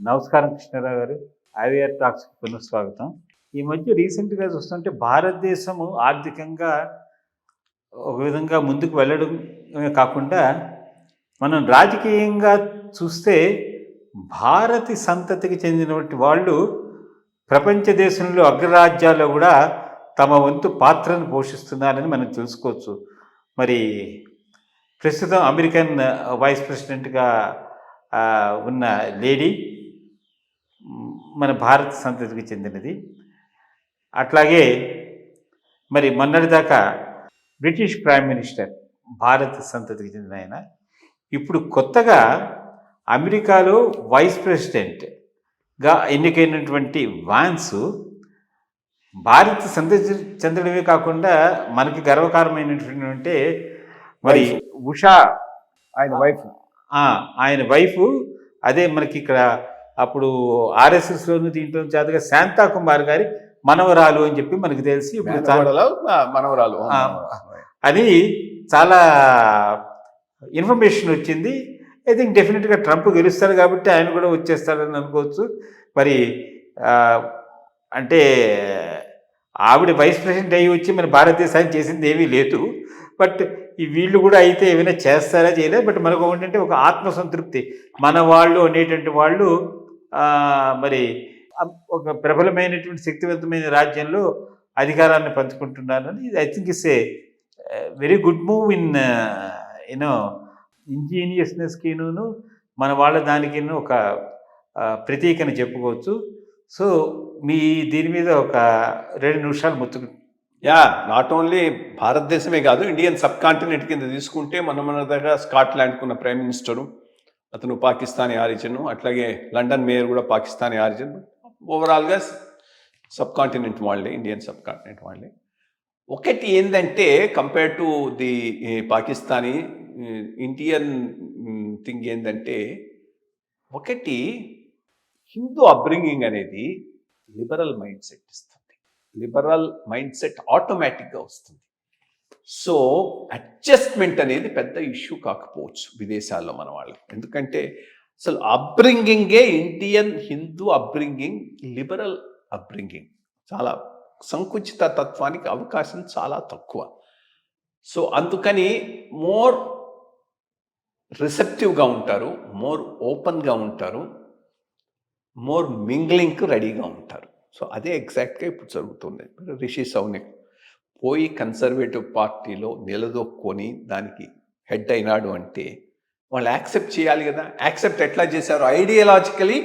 నమస్కారం కృష్ణారావు గారు. ఐవీఆర్ టాక్స్కి పునఃస్వాగతం. ఈ మధ్య రీసెంట్గా చూస్తుంటే భారతదేశము ఆర్థికంగా ఒక విధంగా ముందుకు వెళ్ళడమే కాకుండా మనం రాజకీయంగా చూస్తే భారతి సంతతికి చెందినటువంటి వాళ్ళు ప్రపంచ దేశంలో అగ్రరాజ్యాల్లో కూడా తమ వంతు పాత్రను పోషిస్తున్నారని మనం తెలుసుకోవచ్చు. మరి ప్రస్తుతం అమెరికన్ వైస్ ప్రెసిడెంట్గా ఉన్న లేడీ మన భారత సంతతికి చెందినది. అట్లాగే మరి మొన్నటిదాకా బ్రిటిష్ ప్రైమ్ మినిస్టర్ భారత సంతతికి చెందిన ఆయన ఇప్పుడు కొత్తగా అమెరికాలో వైస్ ప్రెసిడెంట్గా ఎన్నికైనటువంటి వాన్స్ భారత సంతతి చెందడమే కాకుండా మనకి గర్వకారమైనటువంటి మరి ఉషా ఆయన వైఫ్ అదే మనకి ఇక్కడ అప్పుడు ఆర్ఎస్ఎస్లోను దీంట్లో చేతగా శాంతా కుమార్ గారి మనవరాలు అని చెప్పి మనకు తెలిసి మనవరాలు అని చాలా ఇన్ఫర్మేషన్ వచ్చింది. ఐ థింక్ డెఫినెట్గా ట్రంప్ గెలుస్తారు కాబట్టి ఆయన కూడా వచ్చేస్తాడని అనుకోవచ్చు. మరి అంటే ఆవిడ వైస్ ప్రెసిడెంట్ అయ్యి వచ్చి మన భారతదేశానికి చేసింది ఏమీ లేదు. బట్ ఈ వీళ్ళు కూడా అయితే ఏమైనా చేస్తారా చేయలేదు. బట్ మనకు ఏంటంటే ఒక ఆత్మసంతృప్తి, మన వాళ్ళు అనేటువంటి వాళ్ళు మరి ఒక ప్రబలమైనటువంటి శక్తివంతమైన రాజ్యంలో అధికారాన్ని పంచుకుంటున్నారని I think it's a very good move in you know ఇంజనీరియస్నెస్కిను మన వాళ్ళ దానికి ఒక ప్రతీకని చెప్పుకోవచ్చు. సో మీ దీని మీద ఒక 2 నిమిషాలు ముచ్చుకు. నాట్ ఓన్లీ భారతదేశమే కాదు, ఇండియన్ సబ్ కాంటినెంట్ కింద తీసుకుంటే మన దగ్గర స్కాట్లాండ్కి ఉన్న ప్రైమ్ మినిస్టరు అతను పాకిస్తానీ ఆరిజిన్, అట్లాగే లండన్ మేయర్ కూడా పాకిస్తానీ ఆరిజిన్. ఓవరాల్గా సబ్ కాంటినెంట్ వాళ్ళే, ఇండియన్ సబ్ కాంటినెంట్ వాళ్ళే. ఒకటి ఏంటంటే compare to the Pakistani Indian thing ఏంటంటే, ఒకటి హిందూ అప్బ్రింగింగ్ అనేది లిబరల్ మైండ్ సెట్ ఇస్తుంది. లిబరల్ మైండ్ సెట్ ఆటోమేటిక్గా వస్తుంది. సో అడ్జస్ట్మెంట్ అనేది పెద్ద ఇష్యూ కాకపోవచ్చు విదేశాల్లో మన వాళ్ళకి. ఎందుకంటే అసలు అప్బ్రింగింగే Indian Hindu upbringing liberal upbringing, చాలా సంకుచిత తత్వానికి అవకాశం చాలా తక్కువ. సో అందుకని మోర్ రిసెప్టివ్గా ఉంటారు, మోర్ ఓపెన్గా ఉంటారు, మోర్ మింగ్లింగ్కి రెడీగా ఉంటారు. సో అదే ఎగ్జాక్ట్గా ఇప్పుడు జరుగుతుంది. రిషి సౌనిక్ పోయి కన్సర్వేటివ్ పార్టీలో నిలదొక్కొని దానికి హెడ్ అయినాడు అంటే వాళ్ళు యాక్సెప్ట్ చేయాలి కదా. యాక్సెప్ట్ ఎట్లా చేశారు? ఐడియాలజికలీ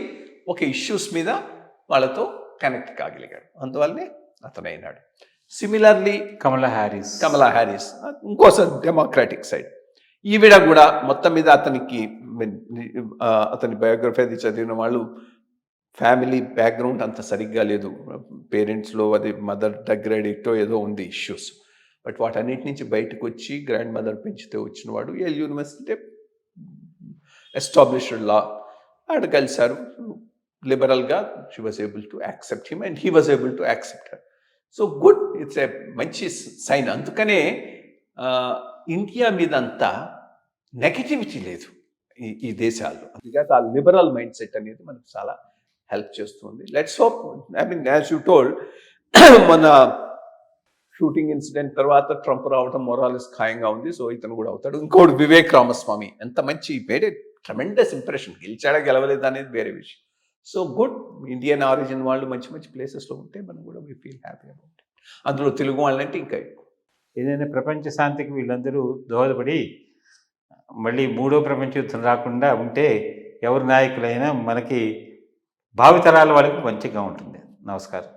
ఒక ఇష్యూస్ మీద వాళ్ళతో కనెక్ట్ కాగలిగాడు, అందువల్లనే అతను అయినాడు. సిమిలర్లీ కమలా హ్యారిస్ ఇంకోసారి డెమోక్రాటిక్ సైడ్. ఈవిడ కూడా మొత్తం మీద అతని బయోగ్రఫీ అది చదివిన వాళ్ళు ఫ్యామిలీ బ్యాక్గ్రౌండ్ అంత సరిగ్గా లేదు, పేరెంట్స్లో అది మదర్ డగ్రేడిక్టో ఏదో ఉంది ఇష్యూస్. బట్ వాటన్నిటి నుంచి బయటకు వచ్చి గ్రాండ్ మదర్ పెంచితే వచ్చినవాడు. ఏల్ యూనివర్సిటీ ఎస్టాబ్లిష్డ్ లా ఆడ కలిశారు. లిబరల్గా she was able to accept him and he was able to accept her. So good, it's a మంచి సైన్. అందుకనే ఇండియా మీద అంతా నెగటివిటీ లేదు ఈ దేశాల్లో. అందుకే ఆ లిబరల్ మైండ్ సెట్ అనేది మనకు చాలా హెల్ప్ చేస్తుంది. Let's hope. I mean as you told, మన షూటింగ్ ఇన్సిడెంట్ తర్వాత ట్రంప్ రావడం మొరాలిస్ ఖాయంగా ఉంది. సో ఇతను కూడా అవుతాడు. ఇంకోటి వివేక్ రామస్వామి, ఎంత మంచి వేరే ట్రెమెండస్ ఇంప్రెషన్. గెలిచాడా గెలవలేదు అనేది వేరే విషయం. సో గుడ్, ఇండియన్ ఆరిజిన్ వాళ్ళు మంచి మంచి ప్లేసెస్లో ఉంటే మనం కూడా we feel happy about it. అందులో తెలుగు వాళ్ళంటే ఇంకా ఎక్కువ. ఏదైనా ప్రపంచ శాంతికి వీళ్ళందరూ దోహదపడి మళ్ళీ 3వ ప్రపంచ యుద్ధం రాకుండా ఉంటే ఎవరు నాయకులైనా మనకి భావితరాల వాళ్ళకి మంచిగా ఉంటుంది. నమస్కారం.